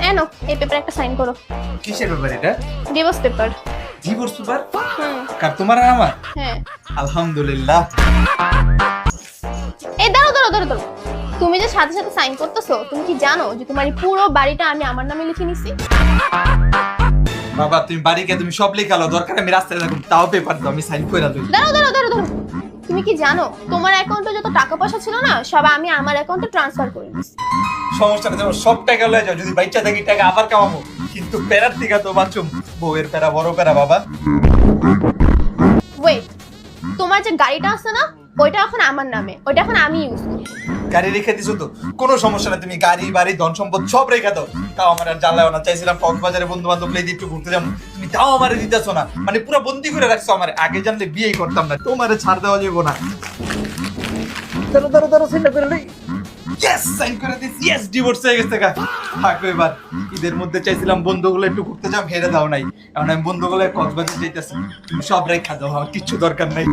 এনো এই পেপারে একটা সাইন করো। কিসের ব্যাপার এটা? Divorce paper. Divorce paper? হুম। কার, তোমার আর আমার? হ্যাঁ। আলহামদুলিল্লাহ। এই দাঁড়াও দাঁড়াও দাঁড়াও দাঁড়াও, তুমি যে সাথে সাথে সাইন করতেছো, তুমি কি জানো যে তোমার এই পুরো বাড়িটা আমি আমার নামে লিখে নিছি? বাবা তুমি বাড়ি গিয়ে তুমি সব লেখালো, দরকার আমি রাস্তায় থাকুম তাও পেপার দাও, আমি সাইন করে দিই। দাঁড়াও দাঁড়াও দাঁড়াও দাঁড়াও, তুমি কি জানো তোমার অ্যাকাউন্টে যত টাকা পয়সা ছিল না সব আমি আমার অ্যাকাউন্টে ট্রান্সফার করে দিছি। সমস্যা নেই, তোমার সব টাকা লয়ে যাও, যদি বাচ্চা থাকি টাকা আবার কামাবো, কিন্তু প্যারার থেকে তো বাঁচুম। বউয়ের প্যারা বড় প্যারা বাবা। ওয়েট, তোমার যে গাড়িটা আছে না ওইটা এখন আমার নামে, ওইটা এখন আমি ইউজ করি। গাড়ি রেখে দিছো তো কোনো সমস্যা না, তুমি গাড়ি বাড়ি ধন সম্পদ সব রেখে দাও, তাও আমার আর জ্বালাও না। চাইছিলাম কক্সবাজারে বন্ধু বান্ধব লেগে একটু ঘুরতে যাবো, তুমি তাও আমারে দিতেছো না, মানে পুরো বন্দি করে রাখছো আমার। আগে জানলে বিয়েই করতাম না, তোমারে ছাড় দেওয়া যাবো না। ধরো ধরো ধরো, সাইন করে লই। ইয়েস, সাইন করে দিস। ইয়েস, ডিভোর্স হয়ে গেছে গা। থাকো এবার। ঈদের মধ্যে চাইছিলাম বন্ধুগুলো একটু ঘুরতে যাও, হেরে দাও নাই। এখন আমি বন্ধুগুলো কক্সবাজার যাইতেছি, তুমি সব রেখা দাও, আমার কিচ্ছু দরকার নাই।